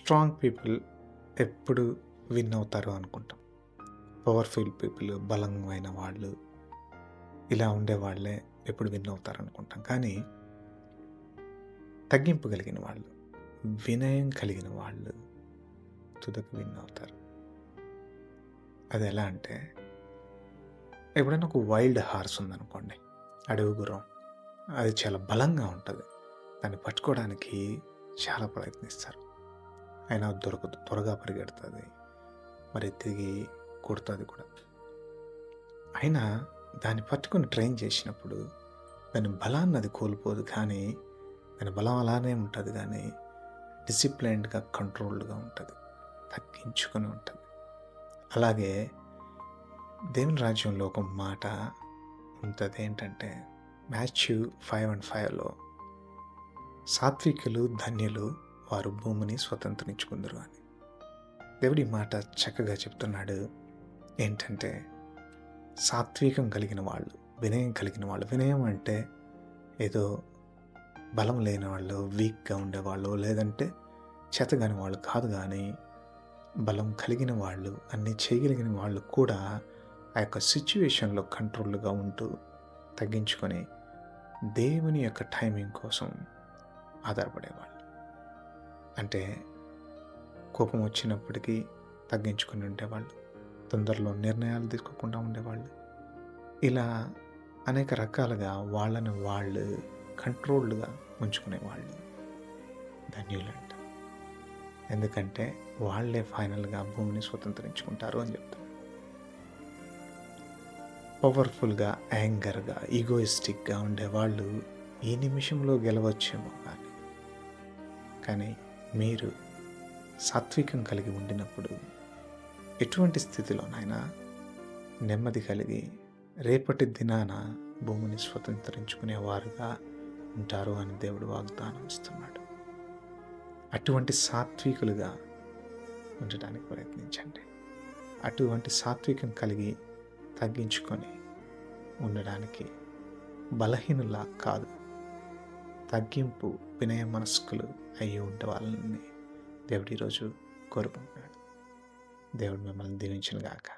Strong people ఎప్పుడు win అవుతారు అనుకుంటాం. పవర్‌ఫుల్ పీపుల్, బలమైన వాళ్ళు, ఇలా ఉండేవాళ్ళే ఎప్పుడు విన్ అవుతారు అనుకుంటాం. కానీ తగ్గింపు కలిగిన వాళ్ళు, వినయం కలిగిన వాళ్ళు తుదకు విన్ అవుతారు. అది ఎలా అంటే, ఎప్పుడైనా ఒక వైల్డ్ హార్స్ ఉందనుకోండి, అడవి గుర్రం. అది చాలా బలంగా ఉంటుంది. దాన్ని పట్టుకోవడానికి చాలా ప్రయత్నిస్తారు. అయినా దొరకదు. త్వరగా పరిగెడుతుంది. మరి తిరిగి కొడుతుంది కూడా. అయినా దాన్ని పట్టుకొని ట్రైన్ చేసినప్పుడు దాని బలాన్ని అది కోల్పోదు. కానీ దాని బలం అలానే ఉంటుంది. కానీ డిసిప్లైన్డ్గా, కంట్రోల్డ్గా ఉంటుంది. తగ్గించుకొని ఉంటుంది. అలాగే దేవుని రాజ్యంలో ఒక మాట ఉంటుంది. ఏంటంటే మాథ్యూ 5:5లో సాత్వికులు ధన్యులు, వారు భూమిని స్వతంత్రించుకుందరు అని. దేవుడు ఈ మాట చక్కగా చెప్తున్నాడు. ఏంటంటే సాత్వికం కలిగిన వాళ్ళు, వినయం కలిగిన వాళ్ళు. వినయం అంటే ఏదో బలం లేని వాళ్ళు, వీక్గా ఉండేవాళ్ళు, లేదంటే చేతగాని వాళ్ళు కాదు. కానీ బలం కలిగిన వాళ్ళు, అన్నీ చేయగలిగిన వాళ్ళు కూడా ఆ యొక్క సిచ్యువేషన్లో కంట్రోల్గా ఉంటూ తగ్గించుకొని దేవుని యొక్క టైమింగ్ కోసం ఆధారపడేవాళ్ళు. అంటే కోపం వచ్చినప్పటికీ తగ్గించుకొని ఉండేవాళ్ళు, తొందరలో నిర్ణయాలు తీసుకోకుండా ఉండేవాళ్ళు. ఇలా అనేక రకాలుగా వాళ్ళని వాళ్ళు కంట్రోల్డ్గా ఉంచుకునేవాళ్ళు ధన్యులంట. ఎందుకంటే వాళ్ళే ఫైనల్గా భూమిని స్వతంత్రించుకుంటారు అని చెప్తారు. పవర్ఫుల్గా, యాంగర్గా, ఈగోయిస్టిక్గా ఉండేవాళ్ళు ఈ నిమిషంలో గెలవచ్చేమో. కానీ మీరు సాత్వికం కలిగి ఉండినప్పుడు ఎటువంటి స్థితిలోనైనా నెమ్మది కలిగి రేపటి దినాన భూమిని స్వతంత్రించుకునేవారుగా ఉంటారు అని దేవుడు వాగ్దానం ఇస్తున్నాడు. అటువంటి సాత్వికులుగా ఉండటానికి ప్రయత్నించండి. అటువంటి సాత్వికం కలిగి తగ్గించుకొని ఉండడానికి బలహీనులా కాదు, తగ్గింపు, వినయ మనస్కులు అయ్యి ఉండే వాళ్ళని దేవుడు ఈరోజు కోరుకుంటున్నాడు. దేవుడు మిమ్మల్ని దీవించును గాక.